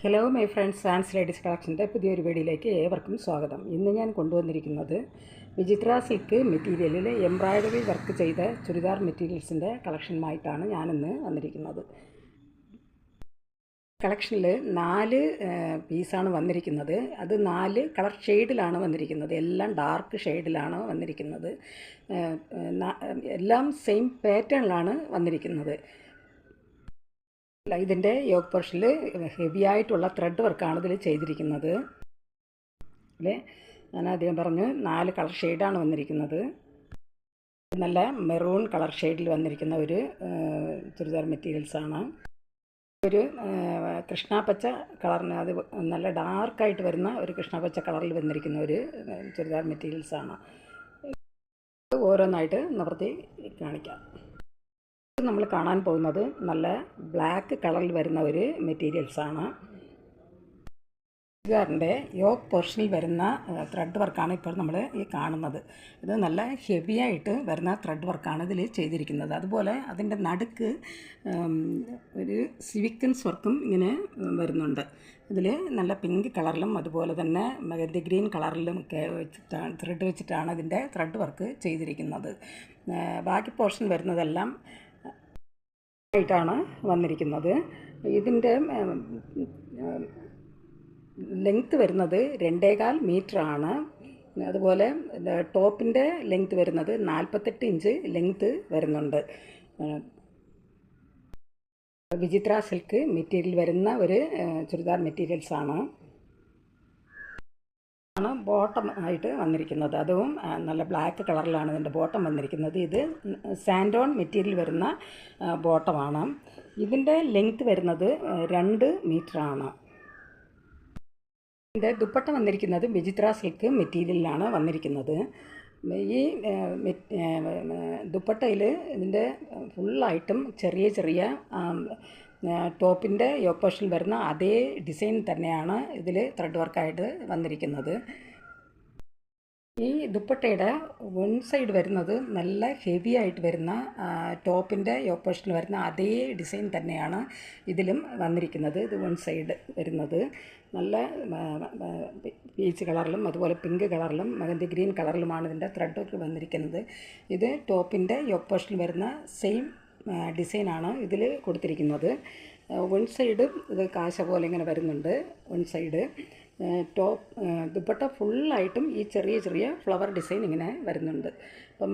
Hello my friends fans ladies കളക്ഷൻ്റെ പുതിയൊരു വീഡിയോയിലേക്ക് ഏവർക്കും സ്വാഗതം. ഇന്ന് ഞാൻ കൊണ്ടുവന്നിരിക്കുന്നത് വിചിത്ര സിൽക്ക് മെറ്റീരിയലിൽ എംബ്രോയ്ഡറി വർക്ക് ചെയ്ത ചുരിദാർ മെറ്റീരിയൽസിൻ്റെ കളക്ഷനുമായിട്ടാണ് ഞാനിന്ന് വന്നിരിക്കുന്നത്. കളക്ഷനിൽ 4 പീസാണ് വന്നിരിക്കുന്നത്. അത് 4 കളർ ഷെയ്ഡിലാണ് വന്നിരിക്കുന്നത്. എല്ലാം ഡാർക്ക് ഷെയ്ഡിലാണ് വന്നിരിക്കുന്നത്. എല്ലാം സെയിം പാറ്റേണിലാണ് വന്നിരിക്കുന്നത്. ഇതിൻ്റെ യോഗ് പോർഷനിൽ ഹെവി ആയിട്ടുള്ള ത്രെഡ് വർക്കാണ് ഇതിൽ ചെയ്തിരിക്കുന്നത്. അല്ലേ, ഞാൻ ആദ്യം പറഞ്ഞു 4 കളർ ഷെയ്ഡാണ് വന്നിരിക്കുന്നത്. നല്ല മെറൂൺ കളർ ഷെയ്ഡിൽ വന്നിരിക്കുന്ന ഒരു ചുരിദാർ മെറ്റീരിയൽസാണ്. ഒരു കൃഷ്ണാപ്പച്ച കളറിന്, അത് നല്ല ഡാർക്കായിട്ട് വരുന്ന ഒരു കൃഷ്ണാപ്പച്ച കളറിൽ വന്നിരിക്കുന്ന ഒരു ചുരിദാർ മെറ്റീരിയൽസാണ്. ഓരോന്നായിട്ട് നിവർത്തി കാണിക്കാം. നമ്മൾ കാണാൻ പോകുന്നത് നല്ല ബ്ലാക്ക് കളറിൽ വരുന്ന ഒരു മെറ്റീരിയൽസാണ്. ചുരിദാറിൻ്റെ യോക്ക് പോർഷനിൽ വരുന്ന ത്രെഡ് വർക്കാണ് ഇപ്പോൾ നമ്മൾ ഈ കാണുന്നത്. ഇത് നല്ല ഹെവി ആയിട്ട് വരുന്ന ത്രെഡ് വർക്കാണ് ഇതിൽ ചെയ്തിരിക്കുന്നത്. അതുപോലെ അതിൻ്റെ നടുക്ക് ഒരു സീക്വൻസ് വർക്കും ഇങ്ങനെ വരുന്നുണ്ട്. ഇതിൽ നല്ല പിങ്ക് കളറിലും അതുപോലെ തന്നെ മെഹന്തി ഗ്രീൻ കളറിലും ഒക്കെ വെച്ചിട്ടാണ് ത്രെഡ് വെച്ചിട്ടാണ് ഇതിൻ്റെ ത്രെഡ് വർക്ക് ചെയ്തിരിക്കുന്നത്. ബാക്കി പോർഷൻ വരുന്നതെല്ലാം ആയിട്ടാണ് വന്നിരിക്കുന്നത്. ഇതിൻ്റെ ലെങ്ത്ത് വരുന്നത് 2.25 മീറ്ററാണ്. അതുപോലെ ടോപ്പിൻ്റെ ലെങ്ത്ത് വരുന്നത് 48 ഇഞ്ച് ലെങ്ത്ത് വരുന്നുണ്ട്. വിചിത്ര സിൽക്ക് മെറ്റീരിയൽ വരുന്ന ഒരു ചുരിദാർ മെറ്റീരിയൽസാണ്. ബോട്ടം ആയിട്ട് വന്നിരിക്കുന്നത്. അതും നല്ല ബ്ലാക്ക് കളറിലാണ് ഇതിൻ്റെ ബോട്ടം വന്നിരിക്കുന്നത്. ഇത് സാൻഡോൺ മെറ്റീരിയൽ വരുന്ന ബോട്ടമാണ്. ഇതിൻ്റെ ലെങ്ത്ത് വരുന്നത് 2 മീറ്ററാണ്. ഇതിൻ്റെ ദുപ്പട്ട വന്നിരിക്കുന്നത് വിചിത്ര സിൽക്ക് മെറ്റീരിയലിലാണ് വന്നിരിക്കുന്നത്. ഈ ദുപ്പട്ടയിൽ ഇതിൻ്റെ ഫുള്ളായിട്ടും ചെറിയ ചെറിയ ടോപ്പിൻ്റെ യോക്ക് പോർഷനിൽ വരുന്ന അതേ ഡിസൈൻ തന്നെയാണ് ഇതിൽ ത്രെഡ് വർക്കായിട്ട് വന്നിരിക്കുന്നത്. ഈ ദുപ്പട്ടയുടെ വൺ സൈഡ് വരുന്നത് നല്ല ഹെവി ആയിട്ട് വരുന്ന ടോപ്പിൻ്റെ യോക്ക് പോർഷനിൽ വരുന്ന അതേ ഡിസൈൻ തന്നെയാണ് ഇതിലും വന്നിരിക്കുന്നത്. ഇത് വൺ സൈഡ് വരുന്നത് നല്ല പീച്ച് കളറിലും അതുപോലെ പിങ്ക് കളറിലും മെഹന്തി ഗ്രീൻ കളറിലുമാണ് ഇതിൻ്റെ ത്രെഡ് വർക്ക് വന്നിരിക്കുന്നത്. ഇത് ടോപ്പിൻ്റെ യോക്ക് പോർഷനിൽ വരുന്ന സെയിം ഡിസൈനാണ് ഇതിൽ കൊടുത്തിരിക്കുന്നത്. വൺ സൈഡ് ഇത് കാശ പോലെ ഇങ്ങനെ വരുന്നുണ്ട്. വൺ സൈഡ് ടോപ്പ് ദുപ്പട്ട ഫുള്ളായിട്ടും ഈ ചെറിയ ചെറിയ ഫ്ലവർ ഡിസൈൻ ഇങ്ങനെ വരുന്നുണ്ട്. അപ്പം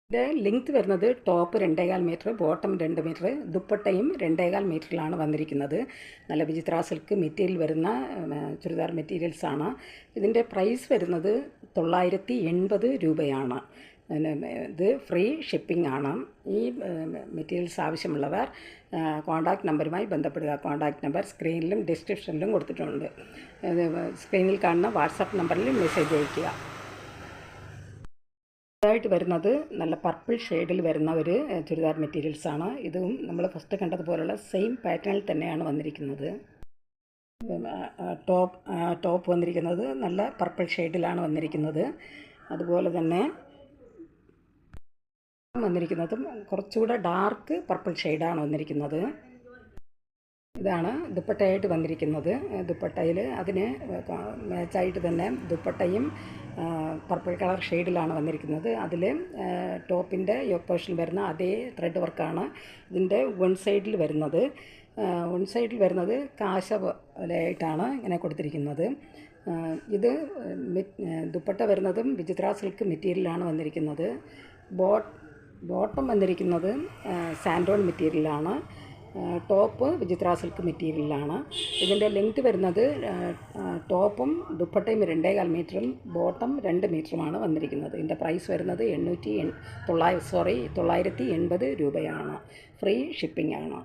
ഇതിൻ്റെ ലെങ്ത്ത് വരുന്നത് ടോപ്പ് 2.25 മീറ്റർ, ബോട്ടം 2 മീറ്റർ, ദുപ്പട്ടയും 2.25 മീറ്ററിലാണ് വന്നിരിക്കുന്നത്. നല്ല വിചിത്ര സിൽക്ക് മെറ്റീരിയൽ വരുന്ന ചുരിദാർ മെറ്റീരിയൽസാണ്. ഇതിൻ്റെ പ്രൈസ് വരുന്നത് 980 രൂപയാണ്. ഇത് ഫ്രീ ഷിപ്പിംഗ് ആണ്. ഈ മെറ്റീരിയൽസ് ആവശ്യമുള്ളവർ കോൺടാക്റ്റ് നമ്പറുമായി ബന്ധപ്പെടുക. കോൺടാക്റ്റ് നമ്പർ സ്ക്രീനിലും ഡിസ്ക്രിപ്ഷനിലും കൊടുത്തിട്ടുണ്ട്. സ്ക്രീനിൽ കാണുന്ന വാട്സാപ്പ് നമ്പറിൽ മെസ്സേജ് അയയ്ക്കുക. ഇതായിട്ട് വരുന്നത് നല്ല പർപ്പിൾ ഷെയ്ഡിൽ വരുന്ന ഒരു ചുരിദാർ മെറ്റീരിയൽസാണ്. ഇതും നമ്മൾ ഫസ്റ്റ് കണ്ടതുപോലുള്ള സെയിം പാറ്റേണിൽ തന്നെയാണ് വന്നിരിക്കുന്നത്. ടോപ്പ് വന്നിരിക്കുന്നത് നല്ല പർപ്പിൾ ഷെയ്ഡിലാണ് വന്നിരിക്കുന്നത്. അതുപോലെ തന്നെ വന്നിരിക്കുന്നതും കുറച്ചുകൂടെ ഡാർക്ക് പർപ്പിൾ ഷെയ്ഡാണ് വന്നിരിക്കുന്നത്. ഇതാണ് ദുപ്പട്ടയായിട്ട് വന്നിരിക്കുന്നത്. ദുപ്പട്ടയിൽ അതിന് മാച്ചായിട്ട് തന്നെ ദുപ്പട്ടയും പർപ്പിൾ കളർ ഷെയ്ഡിലാണ് വന്നിരിക്കുന്നത്. അതിൽ ടോപ്പിൻ്റെ യോക്ക് പോർഷനിൽ വരുന്ന അതേ ത്രെഡ് വർക്കാണ് ഇതിൻ്റെ വൺ സൈഡിൽ വരുന്നത്. വൺ സൈഡിൽ വരുന്നത് കാശ പോലെയായിട്ടാണ് ഇങ്ങനെ കൊടുത്തിരിക്കുന്നത്. ഇത് ദുപ്പട്ട വരുന്നതും വിചിത്ര സിൽക്ക് മെറ്റീരിയലാണ് വന്നിരിക്കുന്നത്. ബോട്ടം വന്നിരിക്കുന്നത് സാൻഡോൺ മെറ്റീരിയലാണ്. ടോപ്പ് വിചിത്ര സിൽക്ക് മെറ്റീരിയലാണ്. ഇതിൻ്റെ ലെങ്ത്ത് വരുന്നത് ടോപ്പും ദുപ്പട്ടയും 2.25 മീറ്ററും ബോട്ടം 2 മീറ്ററുമാണ് വന്നിരിക്കുന്നത്. ഇതിൻ്റെ പ്രൈസ് വരുന്നത് 980 രൂപയാണ്. ഫ്രീ ഷിപ്പിംഗ് ആണ്.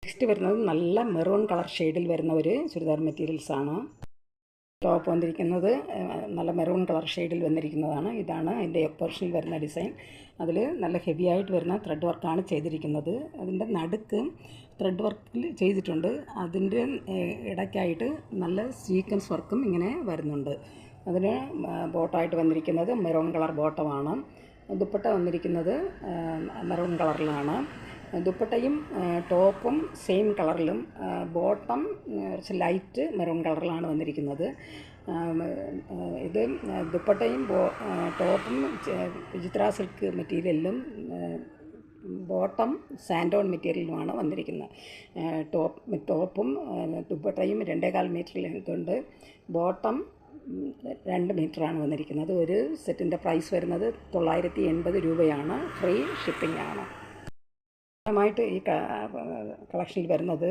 നെക്സ്റ്റ് വരുന്നത് നല്ല മെറൂൺ കളർ ഷെയ്ഡിൽ വരുന്ന ഒരു ചുരിദാർ മെറ്റീരിയൽസാണ്. ടോപ്പ് വന്നിരിക്കുന്നത് നല്ല മെറൂൺ കളർ ഷെയ്ഡിൽ വന്നിരിക്കുന്നതാണ്. ഇതാണ് അതിൻ്റെ യോക്ക് പോർഷനിൽ വരുന്ന ഡിസൈൻ. അതിൽ നല്ല ഹെവി ആയിട്ട് വരുന്ന ത്രെഡ് വർക്കാണ് ചെയ്തിരിക്കുന്നത്. അതിൻ്റെ നടുക്ക് ത്രെഡ് വർക്കിൽ ചെയ്തിട്ടുണ്ട്. അതിൻ്റെ ഇടയ്ക്കായിട്ട് നല്ല സീക്വൻസ് വർക്കും ഇങ്ങനെ വരുന്നുണ്ട്. അതിന് ബോട്ടമായിട്ട് വന്നിരിക്കുന്നത് മെറൂൺ കളർ ബോട്ടമാണ്. ദുപ്പട്ട വന്നിരിക്കുന്നത് മെറൂൺ കളറിലാണ്. ദുപ്പട്ടയും ടോപ്പും സെയിം കളറിലും, ബോട്ടം കുറച്ച് ലൈറ്റ് മെറൂൺ കളറിലാണ് വന്നിരിക്കുന്നത്. ഇത് ദുപ്പട്ടയും ടോപ്പും വിചിത്ര സിൽക്ക് മെറ്റീരിയലിലും, ബോട്ടം സാൻഡോൺ മെറ്റീരിയലുമാണ് വന്നിരിക്കുന്നത്. ടോപ്പും ദുപ്പട്ടയും 2.25 മീറ്റർ ലെങ്തുണ്ട്. ബോട്ടം 2 മീറ്ററാണ് വന്നിരിക്കുന്നത്. ഒരു സെറ്റിൻ്റെ പ്രൈസ് വരുന്നത് 980 രൂപയാണ്. ഫ്രീ ഷിപ്പിംഗ് ആണ്. ായിട്ട് ഈ കളക്ഷനിൽ വരുന്നത്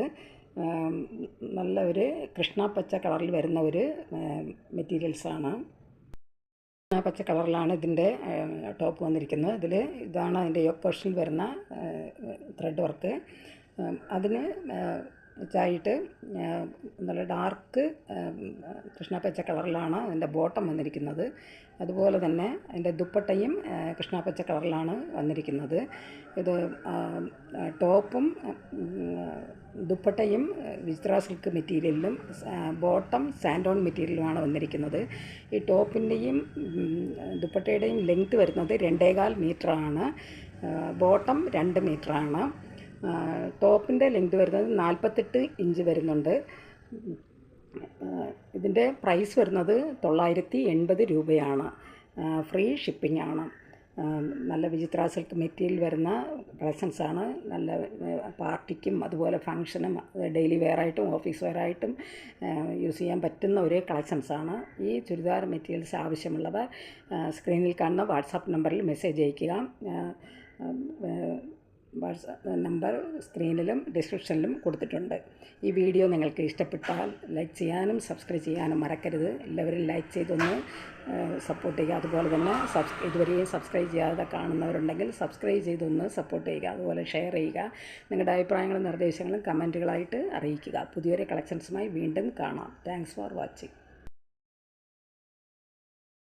നല്ല ഒരു കൃഷ്ണപ്പച്ച കളറിൽ വരുന്ന ഒരു മെറ്റീരിയൽസാണ്. പച്ച കളറിലാണ് ഇതിൻ്റെ ടോപ്പ് വന്നിരിക്കുന്നത്. ഇതാണ് അതിൻ്റെ യോക്ക് പോർഷനിൽ വരുന്ന ത്രെഡ് വർക്ക്. അതിന് വെച്ചായിട്ട് നല്ല ഡാർക്ക് കൃഷ്ണപ്പച്ച കളറിലാണ് അതിൻ്റെ ബോട്ടം വന്നിരിക്കുന്നത്. അതുപോലെ തന്നെ അതിൻ്റെ ദുപ്പട്ടയും കൃഷ്ണപ്പച്ച കളറിലാണ് വന്നിരിക്കുന്നത്. ഇത് ടോപ്പും ദുപ്പട്ടയും വിചിത്ര സിൽക്ക് മെറ്റീരിയലിലും, ബോട്ടം സാൻഡോൺ മെറ്റീരിയലുമാണ് വന്നിരിക്കുന്നത്. ഈ ടോപ്പിൻ്റെയും ദുപ്പട്ടയുടെയും ലെങ്ത് വരുന്നത് 2.25 മീറ്ററാണ്. ബോട്ടം 2 മീറ്ററാണ്. ടോപ്പിൻ്റെ ലെങ്ത് വരുന്നത് 48 ഇഞ്ച് വരുന്നുണ്ട്. ഇതിൻ്റെ പ്രൈസ് വരുന്നത് 980 രൂപയാണ്. ഫ്രീ ഷിപ്പിംഗ് ആണ്. നല്ല വിചിത്ര സിൽക്ക് മെറ്റീരിയൽ വരുന്ന കളക്ഷൻസാണ്. നല്ല പാർട്ടിക്കും അതുപോലെ ഫങ്ഷനും ഡെയിലി വെയറായിട്ടും ഓഫീസ് വെയറായിട്ടും യൂസ് ചെയ്യാൻ പറ്റുന്ന ഒരു കളക്ഷൻസാണ്. ഈ ചുരിദാർ മെറ്റീരിയൽസ് ആവശ്യമുള്ളവർ സ്ക്രീനിൽ കാണുന്ന വാട്സാപ്പ് നമ്പറിൽ മെസ്സേജ് അയയ്ക്കുക. വാട്സാപ്പ് നമ്പർ സ്ക്രീനിലും ഡിസ്ക്രിപ്ഷനിലും കൊടുത്തിട്ടുണ്ട്. ഈ വീഡിയോ നിങ്ങൾക്ക് ഇഷ്ടപ്പെട്ടാൽ ലൈക്ക് ചെയ്യാനും സബ്സ്ക്രൈബ് ചെയ്യാനും മറക്കരുത്. എല്ലാവരും ലൈക്ക് ചെയ്തൊന്ന് സപ്പോർട്ട് ചെയ്യുക. അതുപോലെ തന്നെ ഇതുവരെയും സബ്സ്ക്രൈബ് ചെയ്യാതെ കാണുന്നവരുണ്ടെങ്കിൽ സബ്സ്ക്രൈബ് ചെയ്തൊന്ന് സപ്പോർട്ട് ചെയ്യുക. അതുപോലെ ഷെയർ ചെയ്യുക. നിങ്ങളുടെ അഭിപ്രായങ്ങളും നിർദ്ദേശങ്ങളും കമൻറ്റുകളായിട്ട് അറിയിക്കുക. പുതിയൊരു കളക്ഷൻസുമായി വീണ്ടും കാണാം. Thanks for watching.